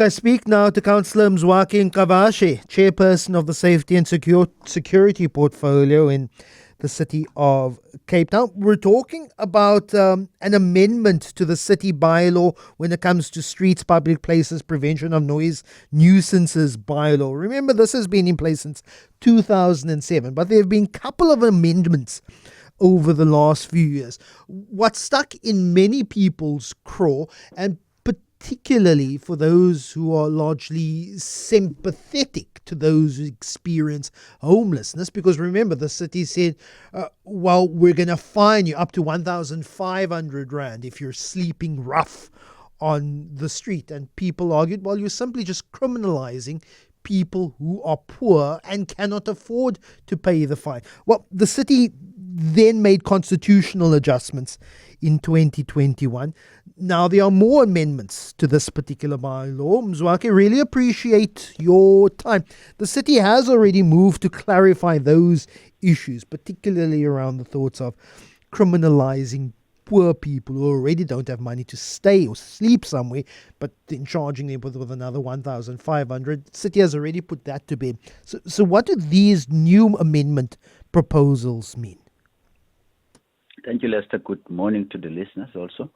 I speak now to Councillor Mzwakhe Nqavashe, Chairperson of the Safety and Security Portfolio in the city of Cape Town. We're talking about an amendment to the city bylaw when it comes to streets, public places, prevention of noise, nuisances bylaw. Remember, this has been in place since 2007, but there have been a couple of amendments over the last few years. What's stuck in many people's craw, and particularly for those who are largely sympathetic to those who experience homelessness, because remember, the city said, well, we're going to fine you up to 1,500 Rand if you're sleeping rough on the street. And people argued, well, you're simply just criminalizing people who are poor and cannot afford to pay the fine. Well, the city then made constitutional adjustments in 2021. Now, there are more amendments to this particular bylaw. Mzwakhe, really appreciate your time. The city has already moved to clarify those issues, particularly around the thoughts of criminalizing poor people who already don't have money to stay or sleep somewhere, but then charging them with another 1,500. The city has already put that to bed. So what do these new amendment proposals mean? Thank you, Lester. Good morning to the listeners also.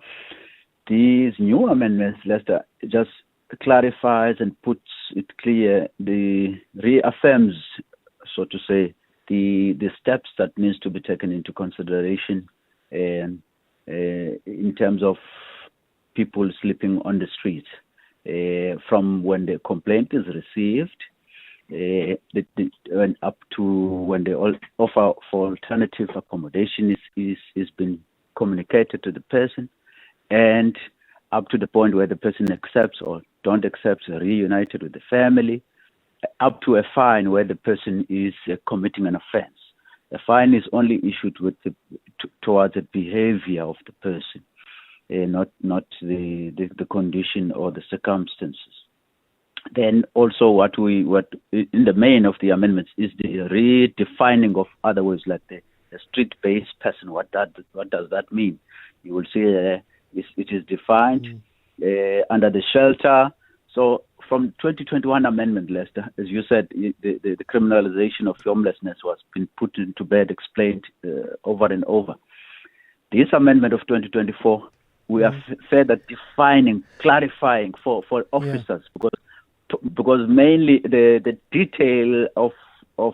These new amendments, Lester, just clarifies and puts it clear, reaffirms, so to say, the steps that needs to be taken into consideration in terms of people sleeping on the streets from when the complaint is received and up to when the offer for alternative accommodation is been communicated to the person, and up to the point where the person accepts or don't accept, reunited with the family, up to a fine where the person is committing an offense. A fine is only issued with towards the behavior of the person, not the condition or the circumstances. Then also what in the main of the amendments is the redefining of other words like the street-based person. What does that mean? You will see it is defined under the shelter. So from 2021 amendment, Lester, as you said, the criminalization of homelessness was been put into bed, explained over and over. This amendment of 2024, we are further defining, clarifying for officers, because mainly the detail of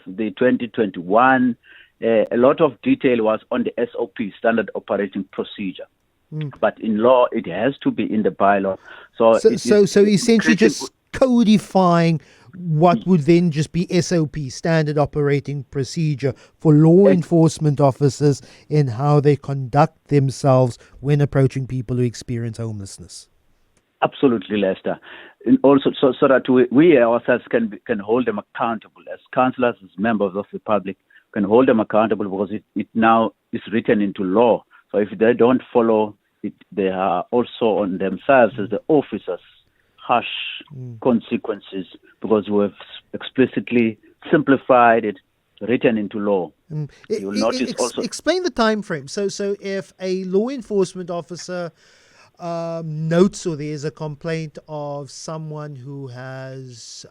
the 2021, a lot of detail was on the SOP, standard operating procedure. But in law, it has to be in the bylaw. So essentially just codifying what would then just be SOP, standard operating procedure, for law enforcement officers in how they conduct themselves when approaching people who experience homelessness. Absolutely, Lester. And also so that we ourselves can hold them accountable as councillors, as members of the public, can hold them accountable, because it now is written into law. So if they don't follow it, they are also on themselves as the officers harsh consequences, because we have explicitly simplified it, written into law. You will notice also. Explain the time frame. So if a law enforcement officer notes or there's a complaint of someone who has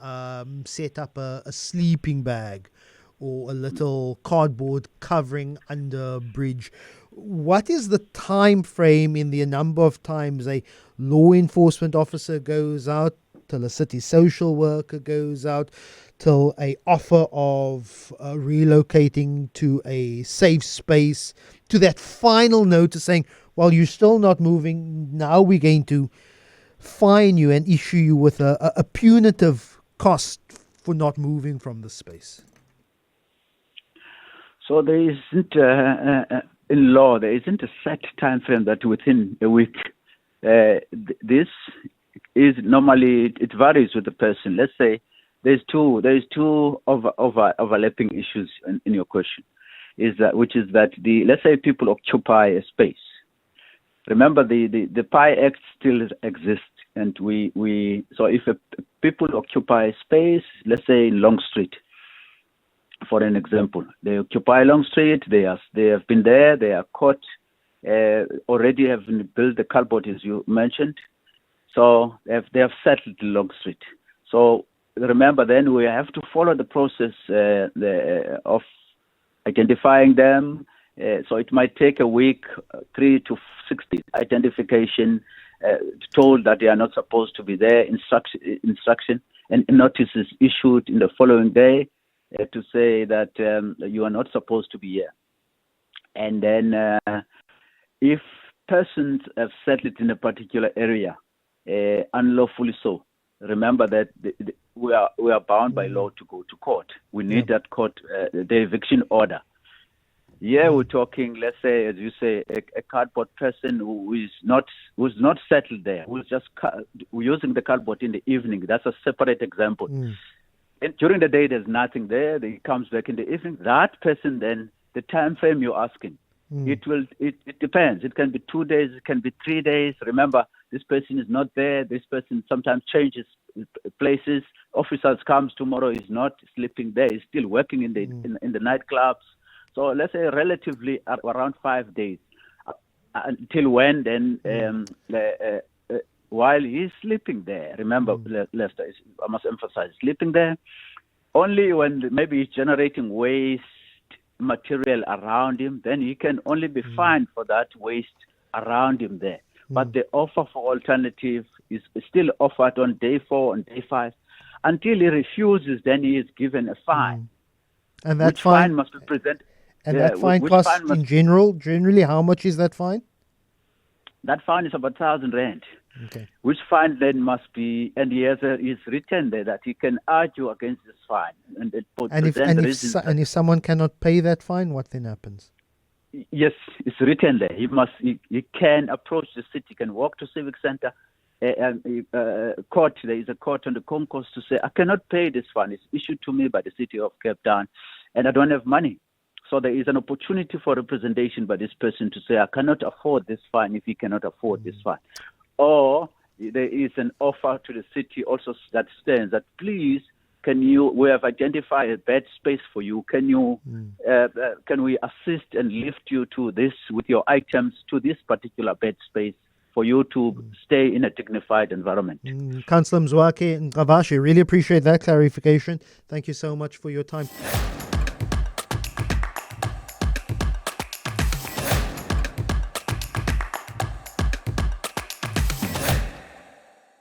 set up a sleeping bag or a little cardboard covering under a bridge, what is the time frame in the number of times a law enforcement officer goes out, till a city social worker goes out, till a offer of relocating to a safe space, to that final notice saying, well, you're still not moving, now we're going to fine you and issue you with a punitive cost for not moving from the space? So there isn't, in law, there isn't a set time frame that within a week. This is normally, it varies with the person. Let's say there's two overlapping issues in your question. Which is that let's say people occupy a space. Remember, the PI Act still exists, and so if people occupy space, let's say in Long Street, for an example, they occupy Long Street, they have been there, they are caught, already have built the cardboard as you mentioned. So they have settled Long Street. So remember, then we have to follow the process of identifying them. So it might take a week, 3 to 6 days. Identification, told that they are not supposed to be there, instruction, and notice is issued in the following day to say that you are not supposed to be here. And then if persons have settled in a particular area, unlawfully so, remember that we are bound by law to go to court. We need that court, the eviction order. Yeah, we're talking, let's say, as you say, a cardboard person who is not settled there, who's just using the cardboard in the evening. That's a separate example. And during the day, there's nothing there. He comes back in the evening. That person, then, the time frame you're asking, it depends. It can be 2 days. It can be 3 days. Remember, this person is not there. This person sometimes changes places. Officers comes tomorrow. He's not sleeping there. He's still working in the nightclubs. So let's say relatively around 5 days. Until when then, while he's sleeping there, remember, Lester, I must emphasize, sleeping there, only when maybe he's generating waste material around him, then he can only be fined for that waste around him there. But the offer for alternative is still offered on day 4 and day 5. Until he refuses, then he is given a fine. And that which fine must be presented. And that fine costs generally, how much is that fine? That fine is about 1,000 rand. Okay. Which fine then must be, and he has is written there that he can argue against this fine. And if someone cannot pay that fine, what then happens? Yes, it's written there. He can approach the city, can walk to civic center, court. There is a court on the concourse to say, I cannot pay this fine. It's issued to me by the city of Cape Town, and I don't have money. So there is an opportunity for representation by this person to say, I cannot afford this fine if he cannot afford this fine. Or there is an offer to the city also that stands that, please, we have identified a bed space for you. Can we assist and lift you to this with your items to this particular bed space for you to stay in a dignified environment? Councillor Mzwakhe, Nqavashe, really appreciate that clarification. Thank you so much for your time.